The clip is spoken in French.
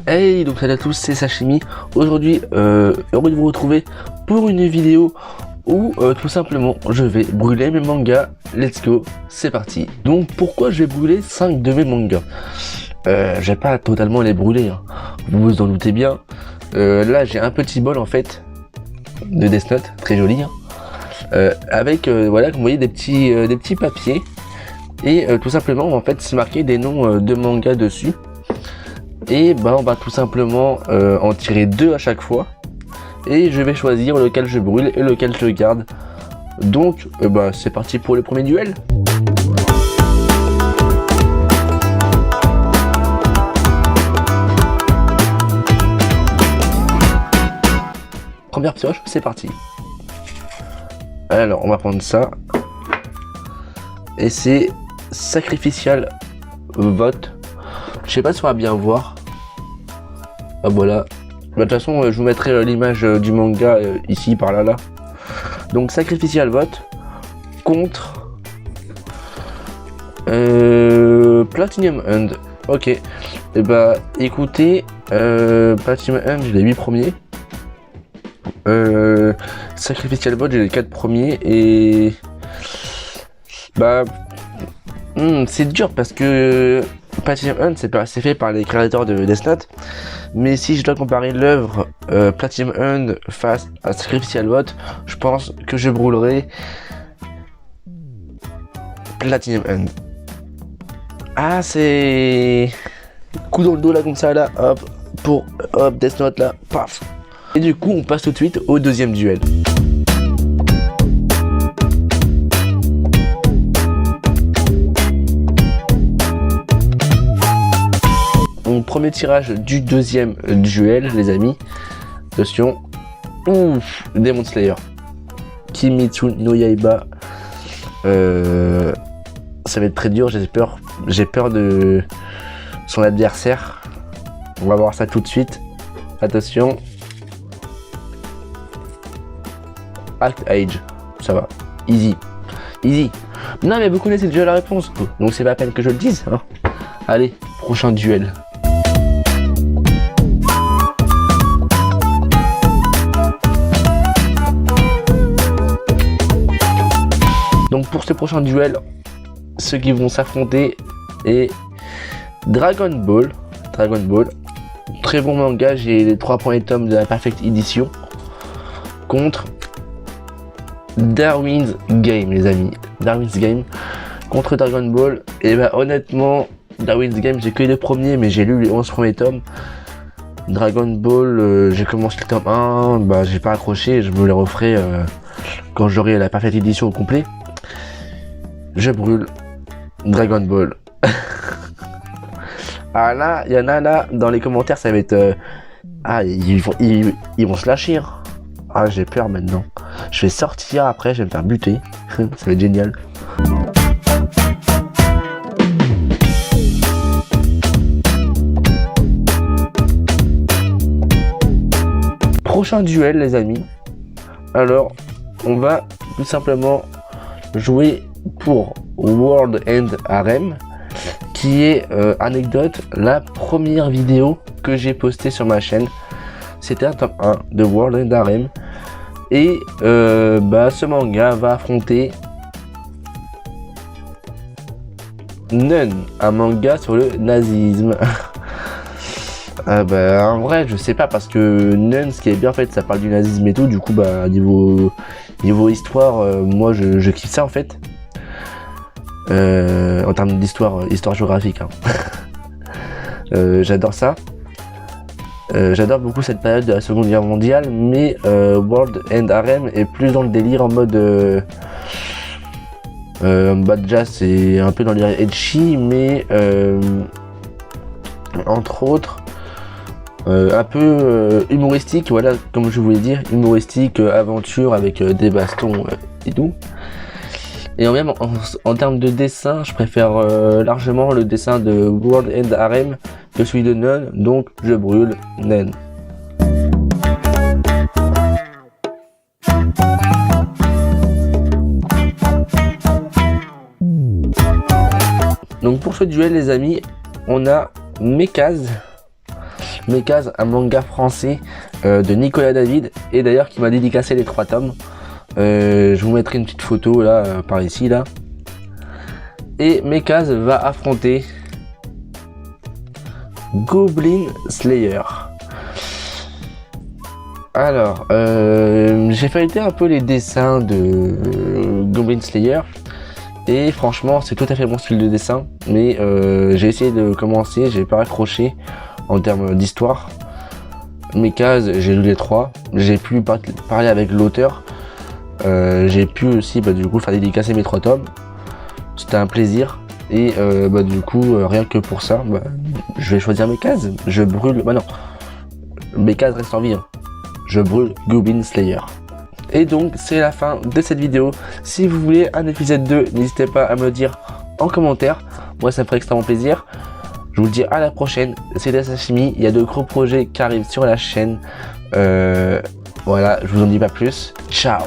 Hey, donc salut à tous, c'est Sashimi. Aujourd'hui, heureux de vous retrouver pour une vidéo où tout simplement je vais brûler mes mangas. Let's go, c'est parti. Donc pourquoi je vais brûler 5 de mes mangas? Je vais pas totalement les brûler, hein. Vous vous en doutez bien. Là j'ai un petit bol en fait de Death Note, très joli, hein. Avec voilà, comme vous voyez, des petits papiers. Et tout simplement en fait c'est marqué des noms de mangas dessus. Et bah on va tout simplement en tirer 2 à chaque fois. Et je vais choisir lequel je brûle et lequel je garde. Donc bah c'est parti pour le premier duel. Première pioche, c'est parti. Alors on va prendre ça. Et c'est Sacrificial Vote. Je sais pas si on va bien voir. Ah voilà. De toute façon, je vous mettrai l'image du manga ici, par là. Donc Sacrificial Vote contre Platinum End. Ok. Et bah écoutez, Platinum End, j'ai les 8 premiers. Sacrificial Vote, j'ai les 4 premiers. Et bah c'est dur parce que Platinum End c'est fait par les créateurs de Death Note, mais si je dois comparer l'œuvre Platinum End face à Sacrificial Vote, je pense que je brûlerai Platinum End. Ah, c'est coup dans le dos là, comme ça là, hop, pour hop Death Note là, paf. Et du coup on passe tout de suite au deuxième duel. Premier tirage du deuxième duel, les amis. Attention. Ouf, Demon Slayer. Kimetsu no Yaiba. Ça va être très dur, j'ai peur de son adversaire. On va voir ça tout de suite. Attention. Act Age. Ça va. Easy. Easy. Non mais vous connaissez déjà la réponse. Donc c'est pas la peine que je le dise, hein. Allez, prochain duel. Donc pour ce prochain duel, ceux qui vont s'affronter est Dragon Ball. Très bon manga, j'ai les 3 premiers tomes de la Perfect Edition. Contre Darwin's Game, les amis. Darwin's Game contre Dragon Ball. Et bah honnêtement, Darwin's Game, j'ai que les premiers, mais j'ai lu les 11 premiers tomes. Dragon Ball, j'ai commencé le tome 1, bah j'ai pas accroché, je me les referai quand j'aurai la Perfect Edition au complet. Je brûle Dragon Ball. Ah là, il y en a là dans les commentaires, ça va être ah, ils vont se lâcher, hein. Ah, j'ai peur maintenant. Je vais sortir après, je vais me faire buter. Ça va être génial. Prochain duel, les amis. Alors, on va tout simplement jouer pour World End Harem, qui est anecdote, la première vidéo que j'ai postée sur ma chaîne. C'était un tome 1 de World End Harem. Et bah, ce manga va affronter Nun, un manga sur le nazisme. Bah, en vrai, je sais pas, parce que Nun, ce qui est bien, en fait, ça parle du nazisme et tout. Du coup, bah, niveau histoire, moi, je kiffe ça, en fait. En termes d'histoire, histoire géographique, hein. J'adore ça. J'adore beaucoup cette période de la Seconde Guerre mondiale, mais World End Harem est plus dans le délire en mode bah déjà c'est un peu dans le délire edgy, mais entre autres un peu humoristique, voilà, comme je voulais dire, humoristique, aventure avec des bastons et tout. Et même en termes de dessin, je préfère largement le dessin de World End Harem que celui de Nun, donc je brûle Nun. Donc pour ce duel les amis, on a Mekaz, un manga français de Nicolas David, et d'ailleurs qui m'a dédicacé les 3 tomes. Je vous mettrai une petite photo là, par ici là. Et Mekaz va affronter Goblin Slayer. Alors, j'ai feuilleté un peu les dessins de Goblin Slayer. Et franchement, c'est tout à fait mon style de dessin. Mais j'ai essayé de commencer, j'ai pas accroché en termes d'histoire. Mekaz, j'ai lu les 3. J'ai pu parler avec l'auteur. J'ai pu aussi du coup faire dédicacer mes 3 tomes. C'était un plaisir. Et du coup, rien que pour ça, je vais choisir Mekaz. Je brûle. Non, Mekaz reste en vie. Hein. Je brûle Goblin Slayer. Et donc c'est la fin de cette vidéo. Si vous voulez un épisode 2, n'hésitez pas à me le dire en commentaire. Moi ça me ferait extrêmement plaisir. Je vous dis à la prochaine. C'était Sashimi. Il y a de gros projets qui arrivent sur la chaîne. Voilà, je vous en dis pas plus. Ciao.